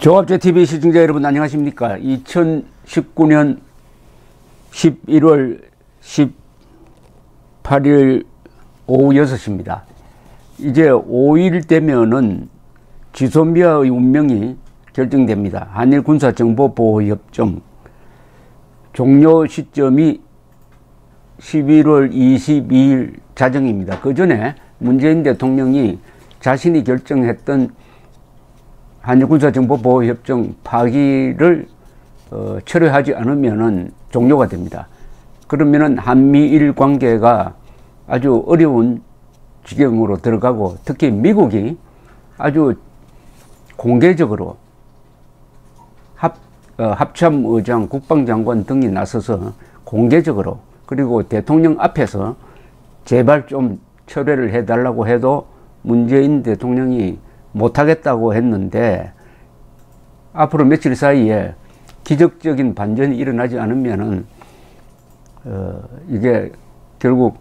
조합제TV 시청자 여러분 안녕하십니까. 2019년 11월 18일 오후 6시입니다. 이제 5일 되면은 지소미아의 운명이 결정됩니다. 한일 군사정보보호협정 종료 시점이 11월 22일 자정입니다. 그 전에 문재인 대통령이 자신이 결정했던 한일 군사정보보호협정 파기를 철회하지 않으면은 종료가 됩니다. 그러면은 한미일 관계가 아주 어려운 지경으로 들어가고, 특히 미국이 아주 공개적으로 합참의장, 국방장관 등이 나서서 공개적으로, 그리고 대통령 앞에서 제발 좀 철회를 해달라고 해도 문재인 대통령이 못하겠다고 했는데, 앞으로 며칠 사이에 기적적인 반전이 일어나지 않으면은 이게 결국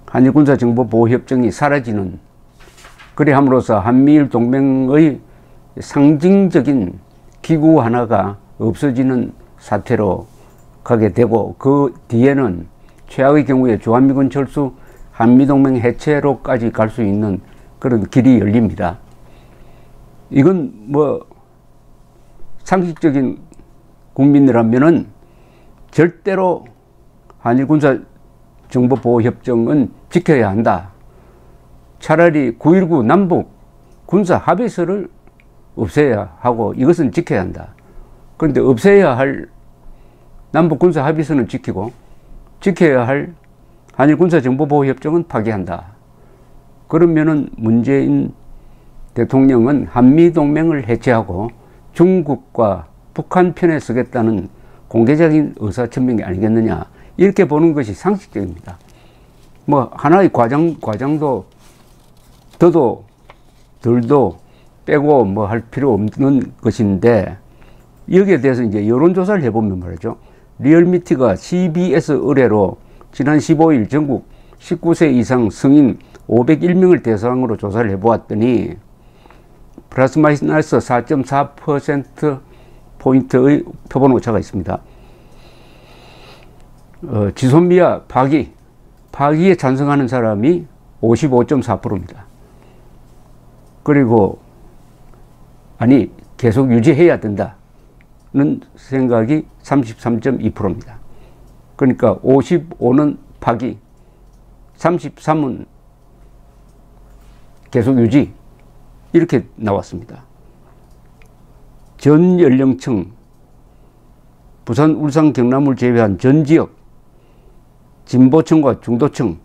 한일 군사정보보호협정이 사라지는, 그래 함으로써 한미일 동맹의 상징적인 기구 하나가 없어지는 사태로 가게 되고, 그 뒤에는 최악의 경우에 주한미군 철수, 한미동맹 해체로까지 갈 수 있는 그런 길이 열립니다. 이건 뭐 상식적인 국민이라면은 절대로 한일 군사정보보호협정은 지켜야 한다. 차라리 9.19 남북 군사 합의서를 없애야 하고 이것은 지켜야 한다. 그런데 없애야 할 남북 군사 합의서는 지키고, 지켜야 할 한일 군사정보보호협정은 파기한다. 그러면은 문재인 대통령은 한미동맹을 해체하고 중국과 북한 편에 서겠다는 공개적인 의사천명이 아니겠느냐, 이렇게 보는 것이 상식적입니다. 뭐 하나의 과장도 더도 덜도 빼고 뭐 할 필요 없는 것인데, 여기에 대해서 이제 여론조사를 해보면 말이죠. 리얼미티가 CBS 의뢰로 지난 15일 전국 19세 이상 성인 501명을 대상으로 조사를 해보았더니 플러스 마이너스 4.4%포인트의 표본 오차가 있습니다. 지소미아 파기에 찬성하는 사람이 55.4%입니다. 그리고 아니 계속 유지해야 된다는 생각이 33.2%입니다. 그러니까 55는 파기, 33은 계속 유지, 이렇게 나왔습니다. 전 연령층, 부산, 울산, 경남을 제외한 전 지역, 진보층과 중도층에서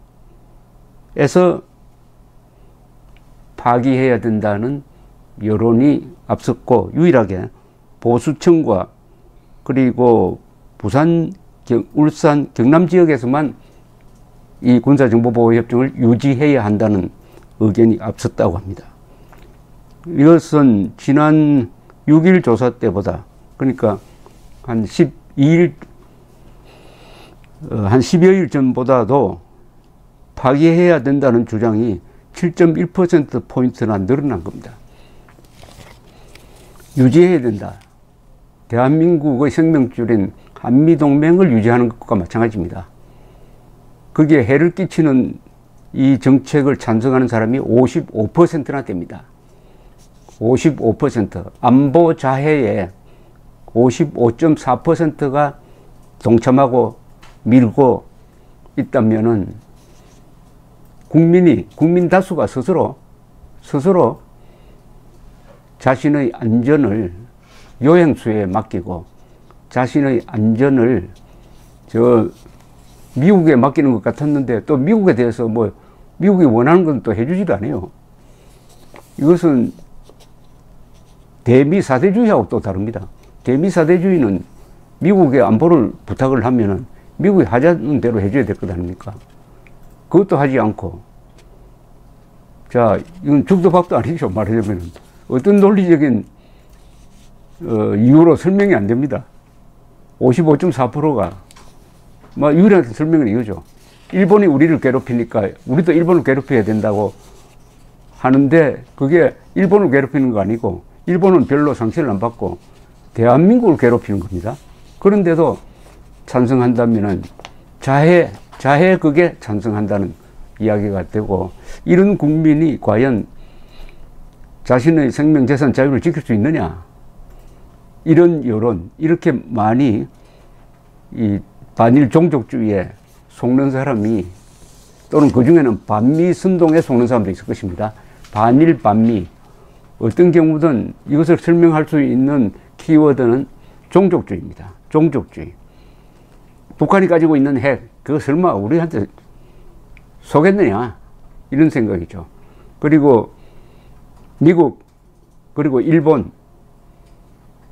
파기해야 된다는 여론이 앞섰고, 유일하게 보수층과 그리고 부산, 울산, 경남 지역에서만 이 군사정보보호협정을 유지해야 한다는 의견이 앞섰다고 합니다. 이것은 지난 6일 조사 때보다, 그러니까 한 12일, 한 10여일 전보다도 파기해야 된다는 주장이 7.1%포인트나 늘어난 겁니다. 유지해야 된다. 대한민국의 생명줄인 한미동맹을 유지하는 것과 마찬가지입니다. 거기에 해를 끼치는 이 정책을 찬성하는 사람이 55%나 됩니다. 55%. 안보 자해에 55.4%가 동참하고 밀고 있다면은 국민 다수가 스스로 자신의 안전을 요행수에 맡기고, 자신의 안전을 미국에 맡기는 것 같았는데, 또 미국에 대해서 뭐 미국이 원하는 건 또 해주지도 않아요. 이것은 대미 사대주의하고 또 다릅니다. 대미 사대주의는 미국의 안보를 부탁을 하면은 미국이 하자는 대로 해줘야 될 것 아닙니까? 그것도 하지 않고, 자, 이건 죽도 밥도 아니죠. 말하자면은 어떤 논리적인 이유로 설명이 안 됩니다. 55.4%가 유일한 설명은 이거죠. 일본이 우리를 괴롭히니까 우리도 일본을 괴롭혀야 된다고 하는데, 그게 일본을 괴롭히는 거 아니고 일본은 별로 상처를 안 받고 대한민국을 괴롭히는 겁니다. 그런데도 찬성한다면은 자해 그게 찬성한다는 이야기가 되고, 이런 국민이 과연 자신의 생명, 재산, 자유를 지킬 수 있느냐? 이런 여론, 이렇게 많이 이 반일 종족주의에 속는 사람이, 또는 그 중에는 반미 선동에 속는 사람도 있을 것입니다. 반일, 반미. 어떤 경우든 이것을 설명할 수 있는 키워드는 종족주의입니다. 종족주의. 북한이 가지고 있는 핵, 그거 설마 우리한테 속겠느냐? 이런 생각이죠. 그리고 미국, 그리고 일본,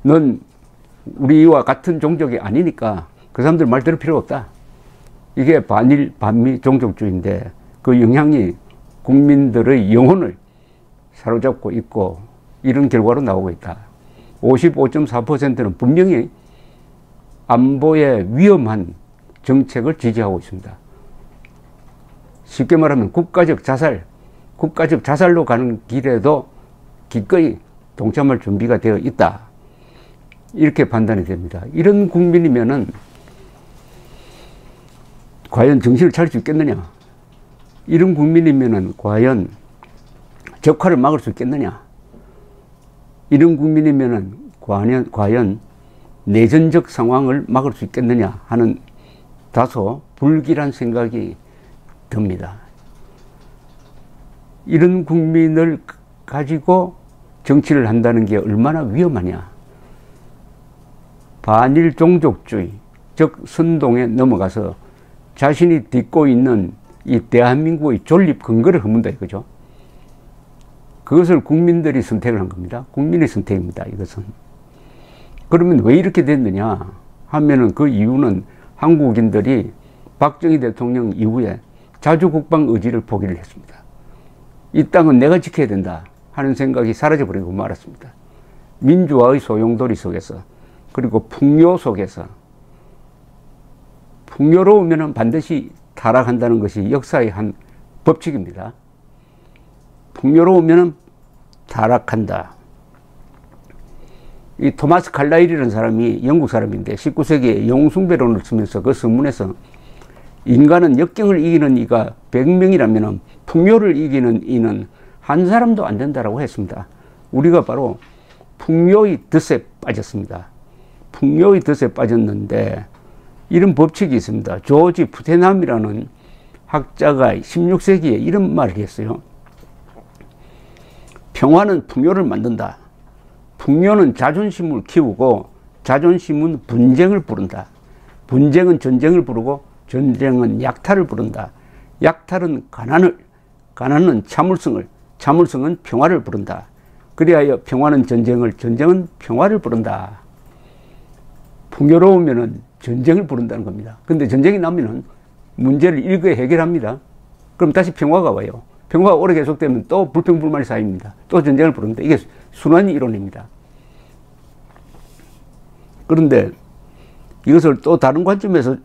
넌 우리와 같은 종족이 아니니까 그 사람들 말 들을 필요가 없다. 이게 반일, 반미 종족주의인데, 그 영향이 국민들의 영혼을 사로잡고 있고, 이런 결과로 나오고 있다. 55.4%는 분명히 안보에 위험한 정책을 지지하고 있습니다. 쉽게 말하면 국가적 자살로 가는 길에도 기꺼이 동참할 준비가 되어 있다. 이렇게 판단이 됩니다. 이런 국민이면은 과연 정신을 차릴 수 있겠느냐? 이런 국민이면은 과연 적화를 막을 수 있겠느냐? 이런 국민이면은 과연 내전적 상황을 막을 수 있겠느냐 하는 다소 불길한 생각이 듭니다. 이런 국민을 가지고 정치를 한다는 게 얼마나 위험하냐. 반일 종족주의, 즉 선동에 넘어가서 자신이 딛고 있는 이 대한민국의 존립 근거를 허문다 이거죠. 그것을 국민들이 선택을 한 겁니다. 국민의 선택입니다, 이것은. 그러면 왜 이렇게 됐느냐 하면은, 그 이유는 한국인들이 박정희 대통령 이후에 자주국방 의지를 포기를 했습니다. 이 땅은 내가 지켜야 된다 하는 생각이 사라져버리고 말았습니다. 민주화의 소용돌이 속에서, 그리고 풍요 속에서, 풍요로우면 반드시 타락한다는 것이 역사의 한 법칙입니다. 풍요로우면 타락한다. 이 토마스 칼라일이라는 사람이 영국 사람인데 19세기에 영웅숭배론을 쓰면서 그 선문에서 인간은 역경을 이기는 이가 100명이라면 풍요를 이기는 이는 한 사람도 안 된다라고 했습니다. 우리가 바로 풍요의 덫에 빠졌습니다. 풍요의 덫에 빠졌는데 이런 법칙이 있습니다. 조지 푸테남이라는 학자가 16세기에 이런 말을 했어요. 평화는 풍요를 만든다. 풍요는 자존심을 키우고 자존심은 분쟁을 부른다. 분쟁은 전쟁을 부르고 전쟁은 약탈을 부른다. 약탈은 가난은 참을성을, 참을성은 평화를 부른다. 그리하여 평화는 전쟁을, 전쟁은 평화를 부른다. 풍요로우면은 전쟁을 부른다는 겁니다. 근데 전쟁이 나면은 문제를 일거에 해결합니다. 그럼 다시 평화가 와요. 평화가 오래 계속되면 또 불평불만이 쌓입니다. 또 전쟁을 부릅니다. 이게 순환 이론입니다. 그런데 이것을 또 다른 관점에서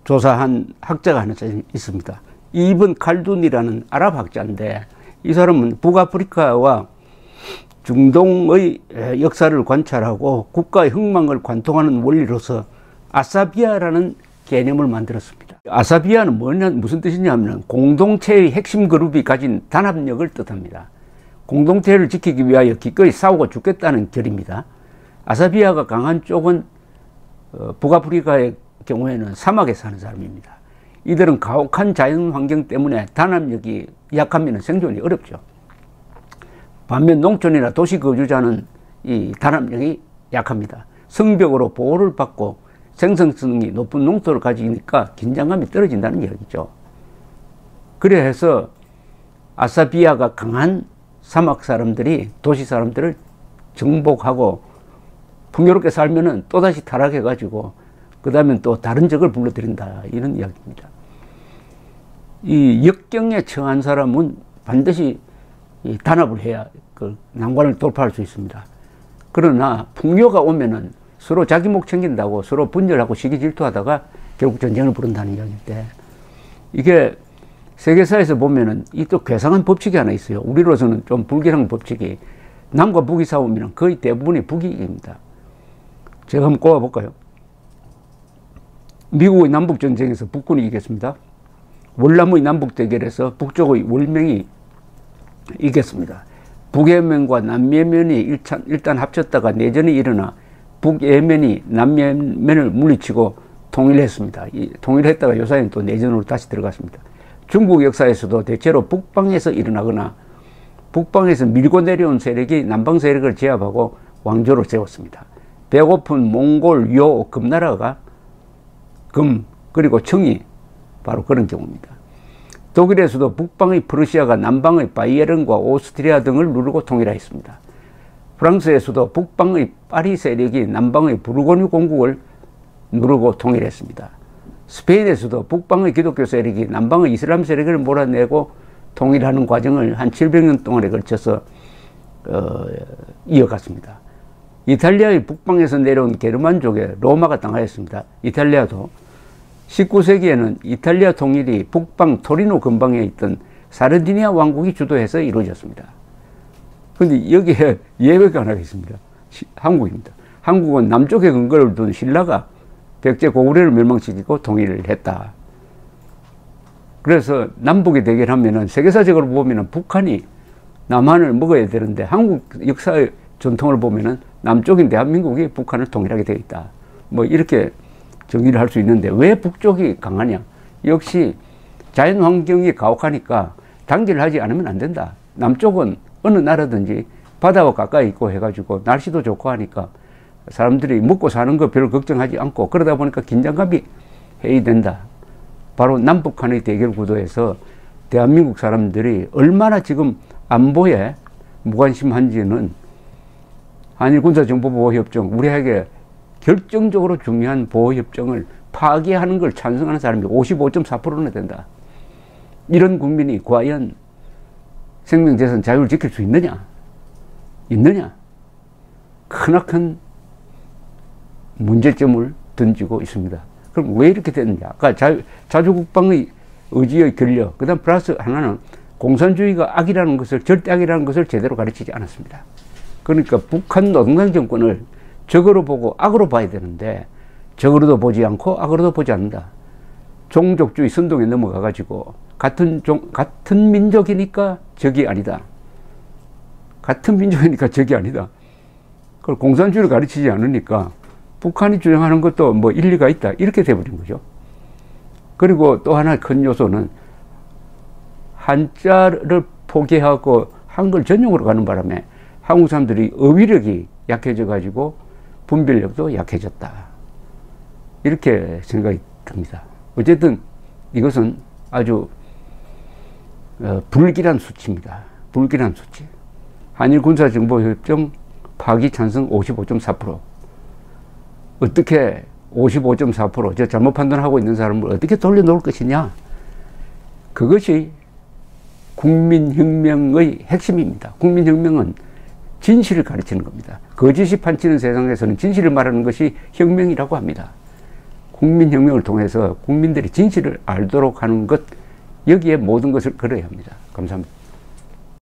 조사한 학자가 하나 있습니다. 이븐 칼둔이라는 아랍 학자인데, 이 사람은 북아프리카와 중동의 역사를 관찰하고 국가의 흥망을 관통하는 원리로서 아사비아라는 개념을 만들었습니다. 아사비아는 무슨 뜻이냐면 공동체의 핵심 그룹이 가진 단합력을 뜻합니다. 공동체를 지키기 위하여 기꺼이 싸우고 죽겠다는 결입니다. 아사비아가 강한 쪽은 북아프리카의 경우에는 사막에 사는 사람입니다. 이들은 가혹한 자연 환경 때문에 단합력이 약하면 생존이 어렵죠. 반면 농촌이나 도시 거주자는 이 단합력이 약합니다. 성벽으로 보호를 받고 생성성이 높은 농토를 가지니까 긴장감이 떨어진다는 이야기죠. 그래서 아사비아가 강한 사막 사람들이 도시 사람들을 정복하고 풍요롭게 살면은 또다시 타락해가지고 그 다음에 또 다른 적을 불러들인다, 이런 이야기입니다. 이 역경에 처한 사람은 반드시 단합을 해야 그 난관을 돌파할 수 있습니다. 그러나 풍요가 오면은 서로 자기 목 챙긴다고 서로 분열하고 시기 질투하다가 결국 전쟁을 부른다는 이야기인데, 이게 세계사에서 보면은 이 또 괴상한 법칙이 하나 있어요. 우리로서는 좀 불길한 법칙이, 남과 북이 싸우면 거의 대부분이 북이 이깁니다. 제가 한번 꼽아볼까요? 미국의 남북전쟁에서 북군이 이겼습니다. 월남의 남북대결에서 북쪽의 월명이 이겼습니다. 북예멘과 남예멘이 일단 합쳤다가 내전이 일어나 북예멘이 남예멘을 물리치고 통일했습니다. 통일했다가 요사이는 또 내전으로 다시 들어갔습니다. 중국 역사에서도 대체로 북방에서 일어나거나 북방에서 밀고 내려온 세력이 남방 세력을 제압하고 왕조를 세웠습니다. 배고픈 몽골, 요, 금나라가 그리고 청이 바로 그런 경우입니다. 독일에서도 북방의 프루시아가 남방의 바이에른과 오스트리아 등을 누르고 통일하였습니다. 프랑스에서도 북방의 파리 세력이 남방의 부르고뉴 공국을 누르고 통일했습니다. 스페인에서도 북방의 기독교 세력이 남방의 이슬람 세력을 몰아내고 통일하는 과정을 한 700년 동안에 걸쳐서 이어갔습니다. 이탈리아의 북방에서 내려온 게르만족에 로마가 당하였습니다. 이탈리아도 19세기에는 이탈리아 통일이 북방 토리노 근방에 있던 사르디니아 왕국이 주도해서 이루어졌습니다. 그런데 여기에 예외가 하나 있습니다. 한국입니다. 한국은 남쪽에 근거를 둔 신라가 백제 고구려를 멸망시키고 통일을 했다. 그래서 남북이 대결하면은 세계사적으로 보면은 북한이 남한을 먹어야 되는데 한국 역사의 전통을 보면은 남쪽인 대한민국이 북한을 통일하게 되어 있다. 뭐 이렇게 정의를 할 수 있는데 왜 북쪽이 강하냐? 역시 자연 환경이 가혹하니까 단결을 하지 않으면 안 된다. 남쪽은 어느 나라든지 바다와 가까이 있고 해가지고 날씨도 좋고 하니까 사람들이 먹고 사는 거 별로 걱정하지 않고 그러다 보니까 긴장감이 해이된다. 바로 남북한의 대결 구도에서 대한민국 사람들이 얼마나 지금 안보에 무관심한지는 한일 군사정보보호협정, 우리에게 결정적으로 중요한 보호협정을 파기하는 걸 찬성하는 사람이 55.4%나 된다. 이런 국민이 과연 생명재산 자유를 지킬 수 있느냐? 크나큰 문제점을 던지고 있습니다. 그럼 왜 이렇게 됐느냐? 아까 자주국방의 의지의 결력, 그 다음 플러스 하나는 공산주의가 악이라는 것을, 절대 악이라는 것을 제대로 가르치지 않았습니다. 그러니까 북한 노동당 정권을 적으로 보고 악으로 봐야 되는데 적으로도 보지 않고 악으로도 보지 않는다. 종족주의 선동에 넘어가가지고 같은 민족이니까 적이 아니다. 같은 민족이니까 적이 아니다. 그걸 공산주의를 가르치지 않으니까 북한이 주장하는 것도 뭐 일리가 있다. 이렇게 돼버린 거죠. 그리고 또 하나 큰 요소는 한자를 포기하고 한글 전용으로 가는 바람에 한국 사람들이 어휘력이 약해져 가지고 분별력도 약해졌다. 이렇게 생각이 듭니다. 어쨌든 이것은 아주 불길한 수치입니다. 불길한 수치. 한일 군사정보협정 파기 찬성 55.4%. 어떻게 55.4%, 저 잘못 판단하고 있는 사람을 어떻게 돌려놓을 것이냐. 그것이 국민혁명의 핵심입니다. 국민혁명은 진실을 가르치는 겁니다. 거짓이 판치는 세상에서는 진실을 말하는 것이 혁명이라고 합니다. 국민혁명을 통해서 국민들이 진실을 알도록 하는 것, 여기에 모든 것을 걸어야 합니다. 감사합니다.